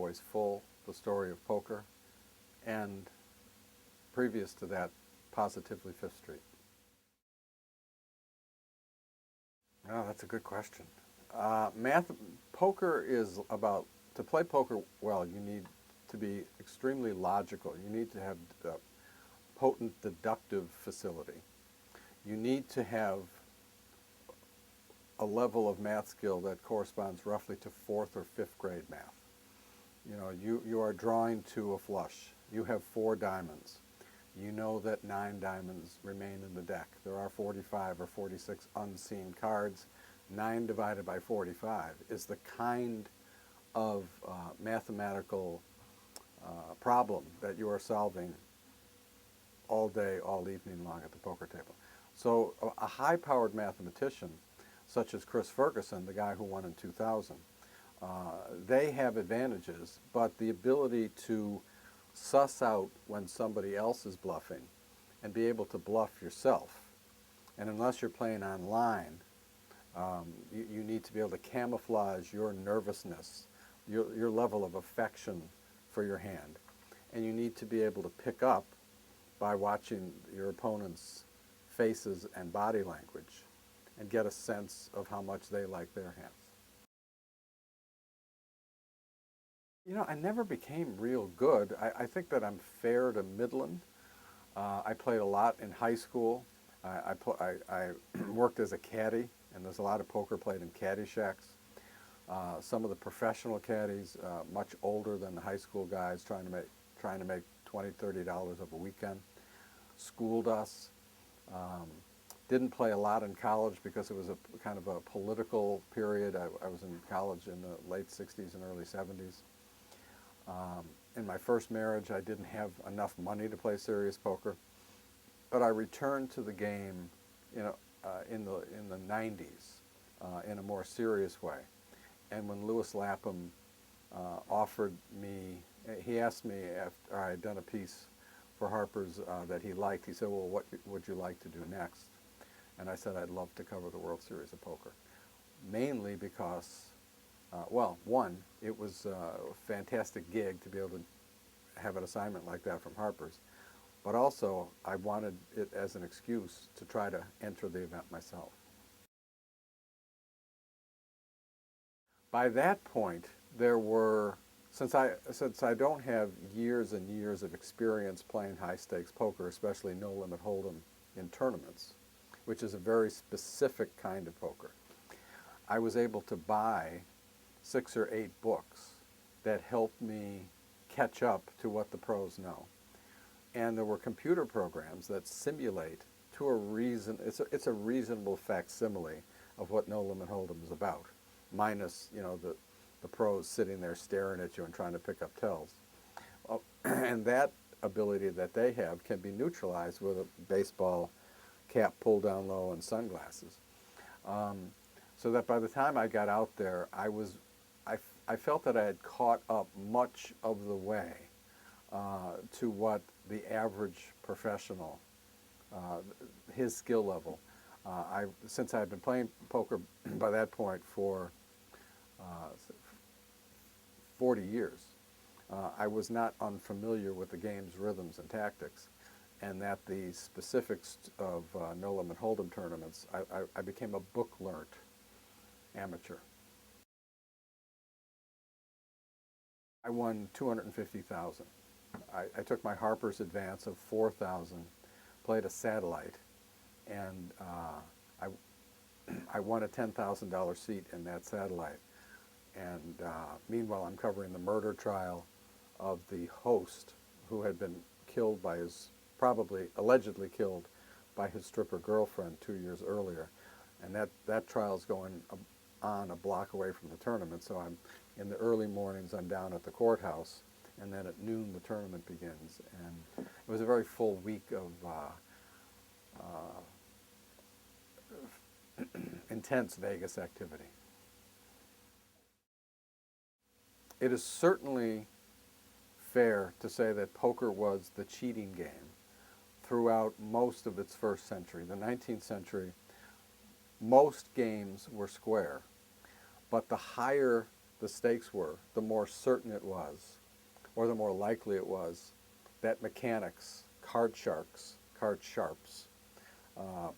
Cowboys full, the story of poker, and previous to that, positively Fifth Street. Oh, that's a good question. Poker is about, to play poker well, you need to be extremely logical. You need to have potent deductive facility. You need to have a level of math skill that corresponds roughly to 4th or 5th grade math. You know, you are drawing to a flush. You have 4 diamonds. You know that 9 diamonds remain in the deck. There are 45 or 46 unseen cards. 9 divided by 45 is the kind of mathematical problem that you are solving all day, all evening long at the poker table. So a high-powered mathematician, such as Chris Ferguson, the guy who won in 2000, they have advantages, but the ability to suss out when somebody else is bluffing and be able to bluff yourself. And unless you're playing online, you need to be able to camouflage your nervousness, your level of affection for your hand. And you need to be able to pick up by watching your opponent's faces and body language and get a sense of how much they like their hands. You know, I never became real good. I think that I'm fair to middling. I played a lot in high school. I worked as a caddy, and there's a lot of poker played in caddy shacks. Some of the professional caddies, much older than the high school guys, trying to make $20, $30 of a weekend, schooled us. Didn't play a lot in college because it was a kind of a political period. I was in college in the late 60s and early 70s. In my first marriage, I didn't have enough money to play serious poker, but I returned to the game, you know, in the 90s in a more serious way. And when Lewis Lapham offered me, he asked me after I had done a piece for Harper's that he liked. He said, "Well, what would you like to do next?" And I said, "I'd love to cover the World Series of Poker," mainly because, well, one, it was a fantastic gig to be able to have an assignment like that from Harper's, but also I wanted it as an excuse to try to enter the event myself. By that point, there were, since I don't have years and years of experience playing high-stakes poker, especially no-limit hold'em in tournaments, which is a very specific kind of poker, I was able to buy 6 or 8 books that helped me catch up to what the pros know. And there were computer programs that simulate to a reason, it's a reasonable facsimile of what no limit hold'em is about, minus, you know, the pros sitting there staring at you and trying to pick up tells. And that ability that they have can be neutralized with a baseball cap pulled down low and sunglasses. So that by the time I got out there, I felt that I had caught up much of the way to what the average professional, his skill level. Since I had been playing poker by that point for 40 years, I was not unfamiliar with the game's rhythms and tactics, and that the specifics of no-limit hold'em tournaments, I became a book-learnt amateur. I won $250,000. I took my Harper's advance of $4,000, played a satellite, and I won a $10,000 seat in that satellite. And meanwhile, I'm covering the murder trial of the host who had been killed by his, probably allegedly killed by his stripper girlfriend 2 years earlier. And that trial's going on a block away from the tournament, so I'm in the early mornings, I'm down at the courthouse, and then at noon the tournament begins. And it was a very full week of intense Vegas activity. It is certainly fair to say that poker was the cheating game throughout most of its first century. The 19th century, most games were square, but the higher the stakes were, the more certain it was, or the more likely it was that mechanics, card sharps,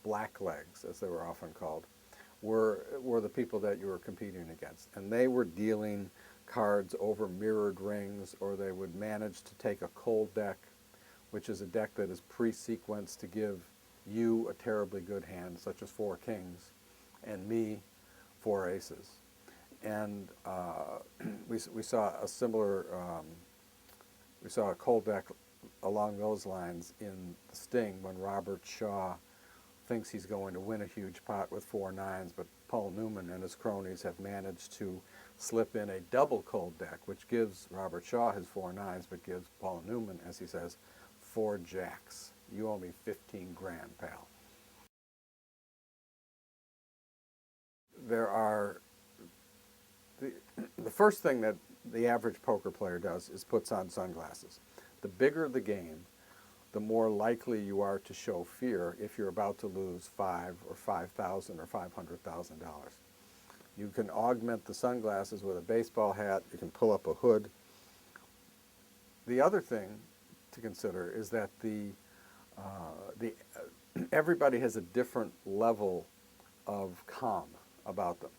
blacklegs, as they were often called, were the people that you were competing against. And they were dealing cards over mirrored rings, or they would manage to take a cold deck, which is a deck that is pre-sequenced to give you a terribly good hand, such as 4 kings, and me 4 aces. And we saw a similar, we saw a cold deck along those lines in The Sting when Robert Shaw thinks he's going to win a huge pot with 4 nines, but Paul Newman and his cronies have managed to slip in a double cold deck, which gives Robert Shaw his 4 nines, but gives Paul Newman, as he says, 4 jacks. You owe me 15 grand, pal. There are, the first thing that the average poker player does is puts on sunglasses. The bigger the game, the more likely you are to show fear if you're about to lose $5,000 or $5,000 or $500,000. You can augment the sunglasses with a baseball hat. You can pull up a hood. The other thing to consider is that everybody has a different level of calm about them.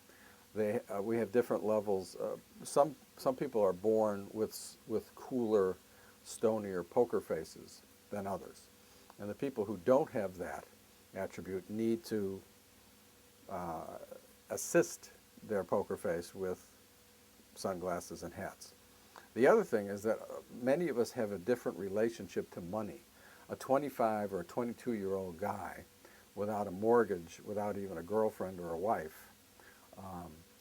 We have different levels. Some people are born with cooler, stonier poker faces than others, and the people who don't have that attribute need to assist their poker face with sunglasses and hats. The other thing is that many of us have a different relationship to money. A 25 or a 22-year-old guy without a mortgage, without even a girlfriend or a wife,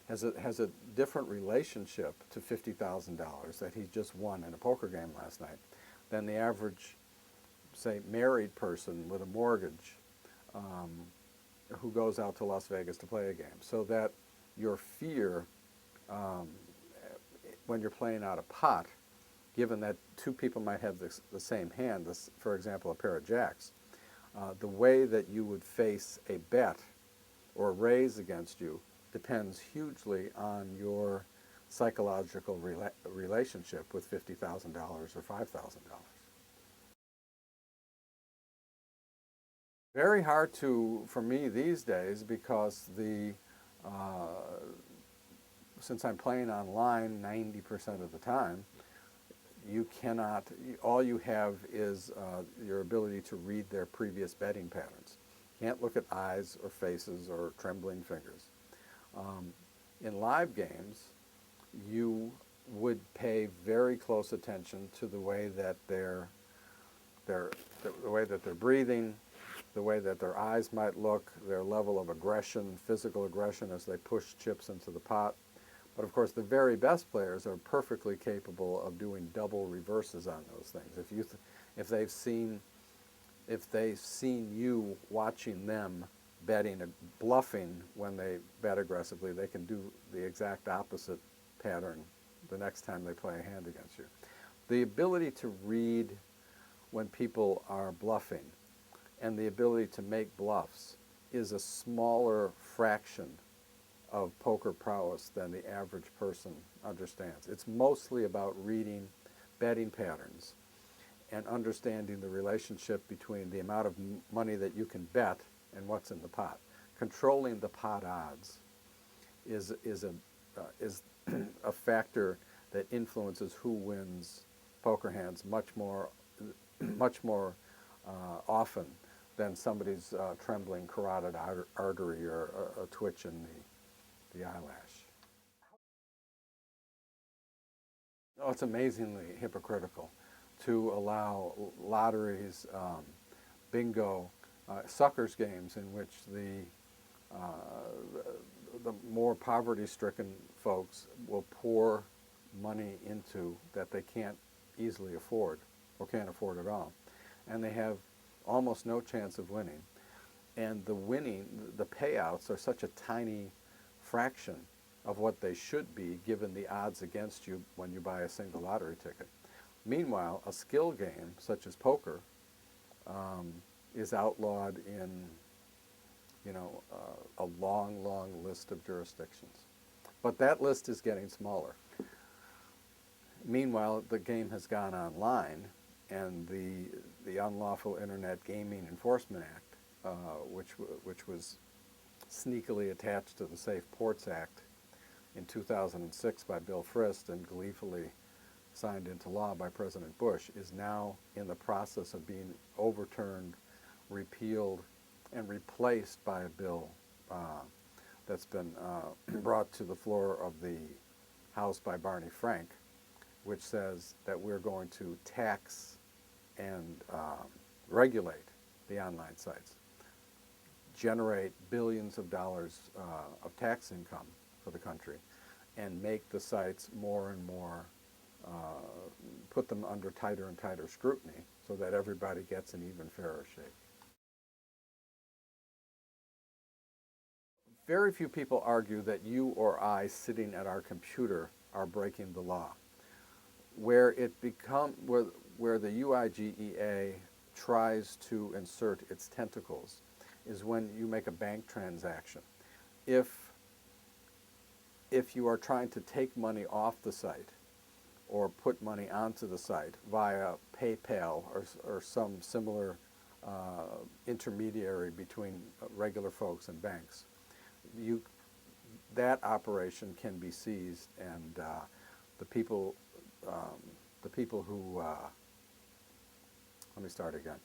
has a different relationship to $50,000 that he just won in a poker game last night than the average, say, married person with a mortgage who goes out to Las Vegas to play a game. So that your fear, when you're playing out a pot, given that 2 people might have the same hand, for example, a pair of jacks, the way that you would face a bet or a raise against you depends hugely on your psychological relationship with $50,000 or $5,000. Very hard for me these days, because since I'm playing online 90% of the time, you cannot, all you have is your ability to read their previous betting patterns. You can't look at eyes or faces or trembling fingers. In live games, you would pay very close attention to the way that the way that they're breathing, the way that their eyes might look, their level of aggression, physical aggression as they push chips into the pot. But of course, the very best players are perfectly capable of doing double reverses on those things. If they've seen you watching them bluffing when they bet aggressively, they can do the exact opposite pattern the next time they play a hand against you. The ability to read when people are bluffing and the ability to make bluffs is a smaller fraction of poker prowess than the average person understands. It's mostly about reading betting patterns and understanding the relationship between the amount of money that you can bet and what's in the pot. Controlling the pot odds is a factor that influences who wins poker hands much more often than somebody's trembling carotid artery or a twitch in the eyelash. Oh, it's amazingly hypocritical to allow lotteries, bingo, suckers games in which the more poverty-stricken folks will pour money into that they can't easily afford or can't afford at all. And they have almost no chance of winning. And the payouts are such a tiny fraction of what they should be given the odds against you when you buy a single lottery ticket. Meanwhile, a skill game such as poker is outlawed in a long, long list of jurisdictions. But that list is getting smaller. Meanwhile, the game has gone online, and the Unlawful Internet Gaming Enforcement Act, which was sneakily attached to the Safe Ports Act in 2006 by Bill Frist and gleefully signed into law by President Bush, is now in the process of being overturned, repealed, and replaced by a bill that's been brought to the floor of the House by Barney Frank, which says that we're going to tax and regulate the online sites, generate billions of dollars of tax income for the country, and make the sites more and more, put them under tighter and tighter scrutiny so that everybody gets an even fairer shake. Very few people argue that you or I sitting at our computer are breaking the law. Where the UIGEA tries to insert its tentacles is when you make a bank transaction. If you are trying to take money off the site or put money onto the site via PayPal or some similar intermediary between regular folks and banks, that operation can be seized, and the people who let me start again.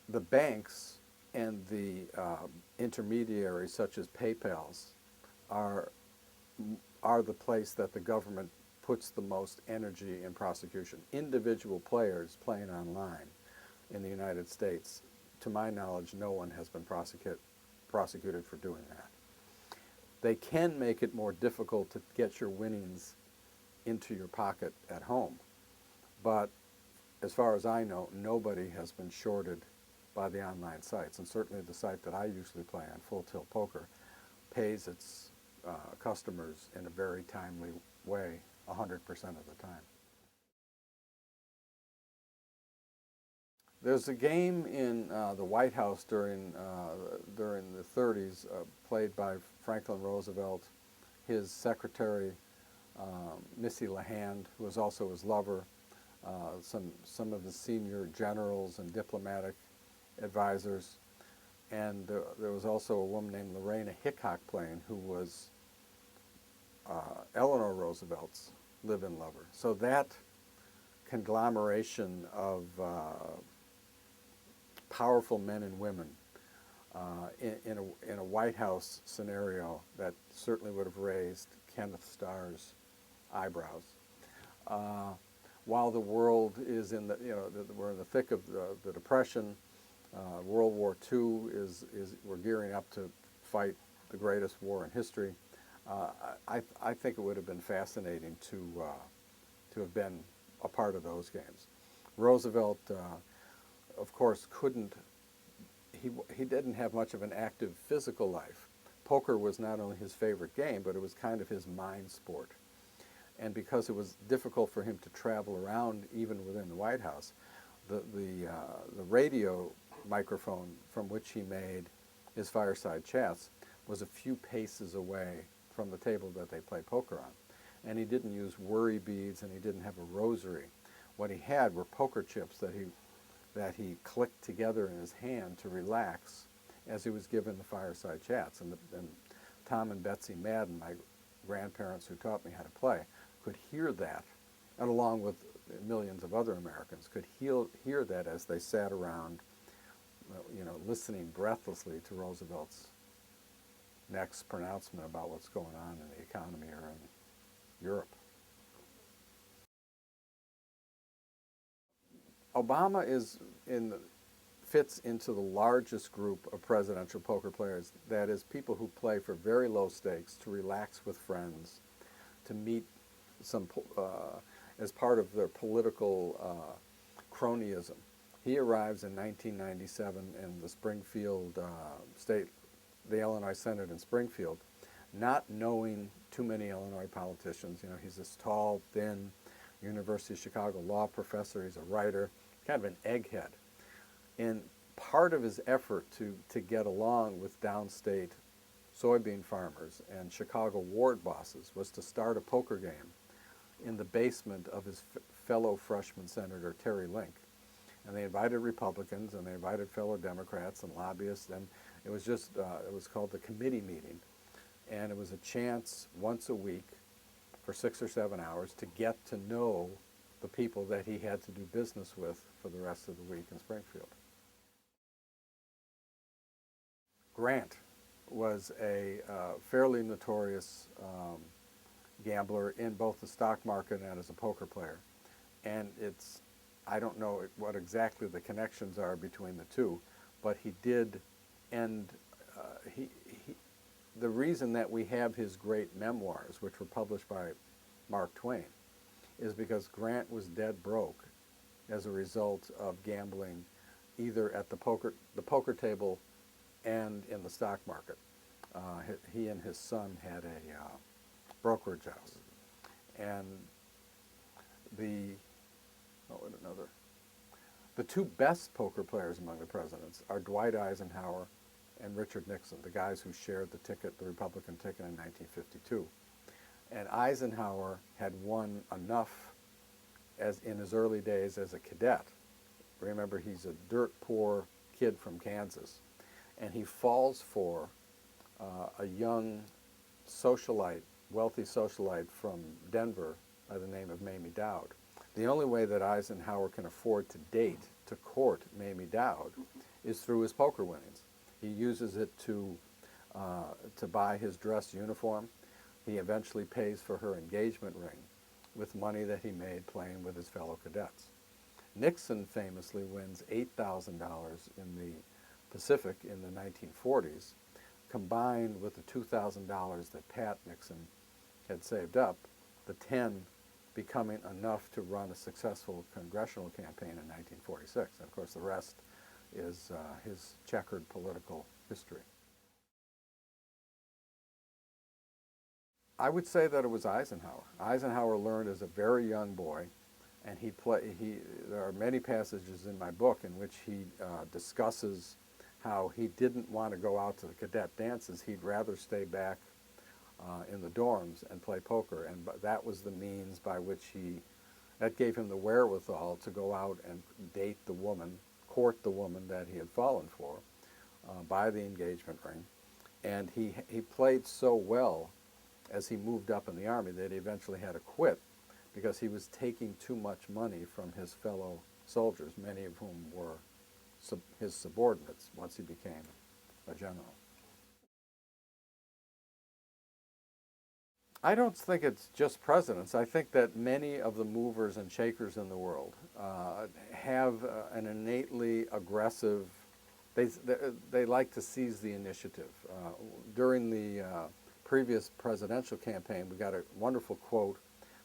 The banks and the intermediaries, such as PayPal's, are the place that the government puts the most energy in prosecution. Individual players playing online in the United States, to my knowledge, no one has been prosecuted for doing that. They can make it more difficult to get your winnings into your pocket at home. But as far as I know, nobody has been shorted by the online sites. And certainly the site that I usually play on, Full Tilt Poker, pays its customers in a very timely way 100% of the time. There's a game in the White House during the 30s played by Franklin Roosevelt, his secretary, Missy LeHand, who was also his lover, some of his senior generals and diplomatic advisors, and there was also a woman named Lorena Hickok playing, who was Eleanor Roosevelt's live-in lover. So that conglomeration of powerful men and women in a White House scenario that certainly would have raised Kenneth Starr's eyebrows. While the world is in we're in the thick of the Depression, World War II we're gearing up to fight the greatest war in history. I think it would have been fascinating to have been a part of those games. Roosevelt, of course, he didn't have much of an active physical life. Poker was not only his favorite game, but it was kind of his mind sport. And because it was difficult for him to travel around even within the White House, the radio microphone from which he made his fireside chats was a few paces away from the table that they play poker on. And he didn't use worry beads, and he didn't have a rosary. What he had were poker chips that he clicked together in his hand to relax as he was given the fireside chats. And Tom and Betsy Madden, my grandparents who taught me how to play, could hear that, and along with millions of other Americans, could hear that as they sat around, listening breathlessly to Roosevelt's next pronouncement about what's going on in the economy or in Europe. Obama fits into the largest group of presidential poker players. That is, people who play for very low stakes, to relax with friends, to meet as part of their political cronyism. He arrives in 1997 in the Springfield the Illinois Senate in Springfield, not knowing too many Illinois politicians. He's this tall, thin, University of Chicago law professor. He's a writer, kind of an egghead. And part of his effort to get along with downstate soybean farmers and Chicago ward bosses was to start a poker game in the basement of his fellow freshman senator Terry Link. And they invited Republicans and they invited fellow Democrats and lobbyists, and it was just, it was called the committee meeting. And it was a chance once a week for 6 or 7 hours to get to know the people that he had to do business with for the rest of the week in Springfield. Grant was a fairly notorious gambler in both the stock market and as a poker player. And it's, I don't know what exactly the connections are between the two, but he did end, the reason that we have his great memoirs, which were published by Mark Twain, is because Grant was dead broke as a result of gambling either at the poker table and in the stock market. He and his son had a brokerage house. And the two best poker players among the presidents are Dwight Eisenhower and Richard Nixon, the guys who shared the ticket, the Republican ticket in 1952. And Eisenhower had won enough as in his early days as a cadet. Remember, he's a dirt poor kid from Kansas, and he falls for a young socialite, wealthy socialite from Denver by the name of Mamie Dowd. The only way that Eisenhower can afford to date, to court Mamie Dowd, is through his poker winnings. He uses it to buy his dress uniform. He eventually pays for her engagement ring with money that he made playing with his fellow cadets. Nixon famously wins $8,000 in the Pacific in the 1940s, combined with the $2,000 that Pat Nixon had saved up, the 10 becoming enough to run a successful congressional campaign in 1946. And of course, the rest is his checkered political history. I would say that it was Eisenhower. Eisenhower learned as a very young boy, and there are many passages in my book in which he discusses how he didn't want to go out to the cadet dances. He'd rather stay back in the dorms and play poker, and that was the means by which that gave him the wherewithal to go out and date the woman, court the woman that he had fallen for, buy the engagement ring. And he played so well as he moved up in the Army that he eventually had to quit because he was taking too much money from his fellow soldiers, many of whom were his subordinates once he became a general. I don't think it's just presidents. I think that many of the movers and shakers in the world have an innately aggressive, they like to seize the initiative. During the previous presidential campaign, we got a wonderful quote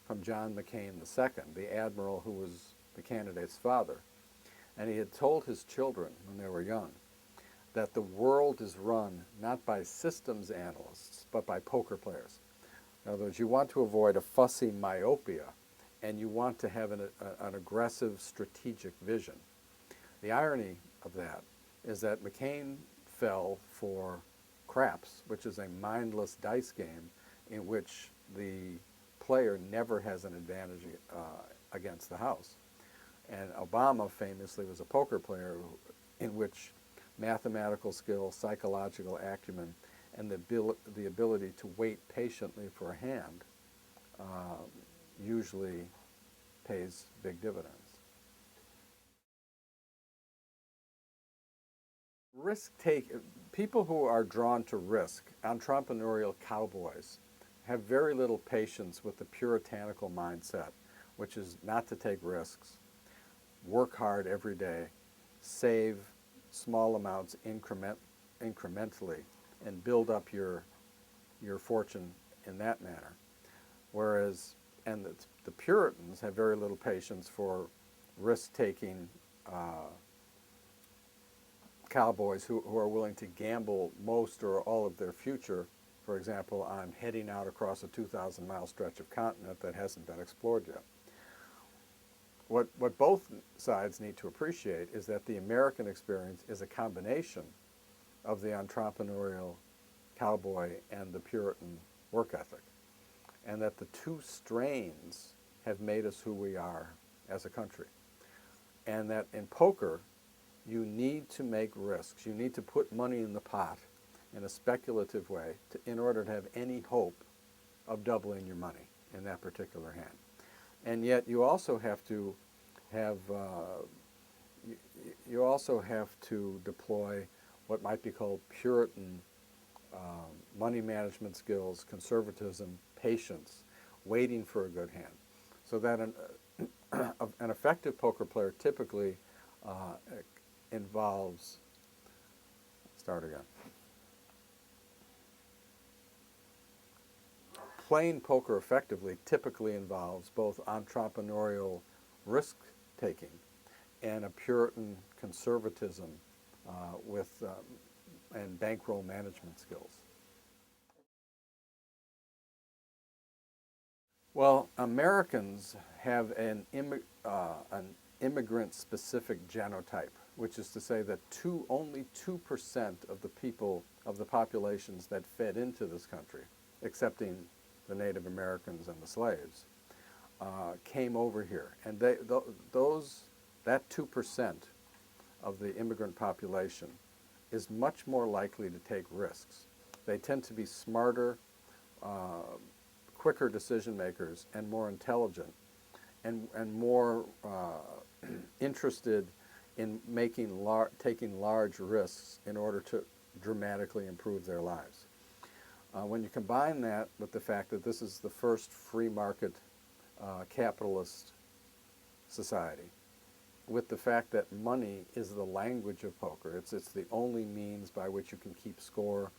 from John McCain II, the admiral who was the candidate's father. And he had told his children when they were young that the world is run not by systems analysts, but by poker players. In other words, you want to avoid a fussy myopia, and you want to have an aggressive strategic vision. The irony of that is that McCain fell for craps, which is a mindless dice game in which the player never has an advantage against the house. And Obama famously was a poker player in which mathematical skill, psychological acumen, and the ability to wait patiently for a hand usually pays big dividends. People who are drawn to risk, entrepreneurial cowboys, have very little patience with the puritanical mindset, which is not to take risks, work hard every day, save small amounts incrementally, and build up your fortune in that manner. Whereas, and the Puritans have very little patience for risk-taking cowboys who are willing to gamble most or all of their future, for example, on heading out across a 2,000-mile stretch of continent that hasn't been explored yet. What both sides need to appreciate is that the American experience is a combination of the entrepreneurial cowboy and the Puritan work ethic, and that the two strains have made us who we are as a country. And that in poker, you need to make risks. You need to put money in the pot in a speculative way in order to have any hope of doubling your money in that particular hand. And yet you also have to have you also have to deploy what might be called Puritan money management skills, conservatism, patience, waiting for a good hand. So that an effective poker player typically involves, start again. Playing poker effectively typically involves both entrepreneurial risk-taking and a Puritan conservatism and bankroll management skills. Well, Americans have an immigrant-specific genotype, which is to say that only 2% of the people, of the populations that fed into this country, excepting the Native Americans and the slaves, came over here. And that 2% of the immigrant population is much more likely to take risks. They tend to be smarter, quicker decision makers and more intelligent and more interested in taking large risks in order to dramatically improve their lives. When you combine that with the fact that this is the first free market capitalist society, with the fact that money is the language of poker, it's the only means by which you can keep score,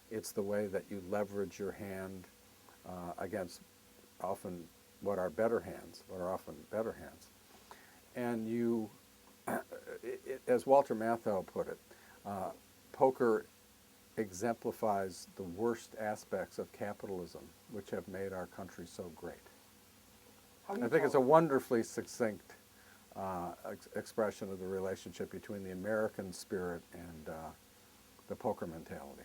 it's the way that you leverage your hand against often what are often better hands. And you, as Walter Matthau put it, poker exemplifies the worst aspects of capitalism, which have made our country so great. I think it's a wonderfully succinct expression of the relationship between the American spirit and the poker mentality.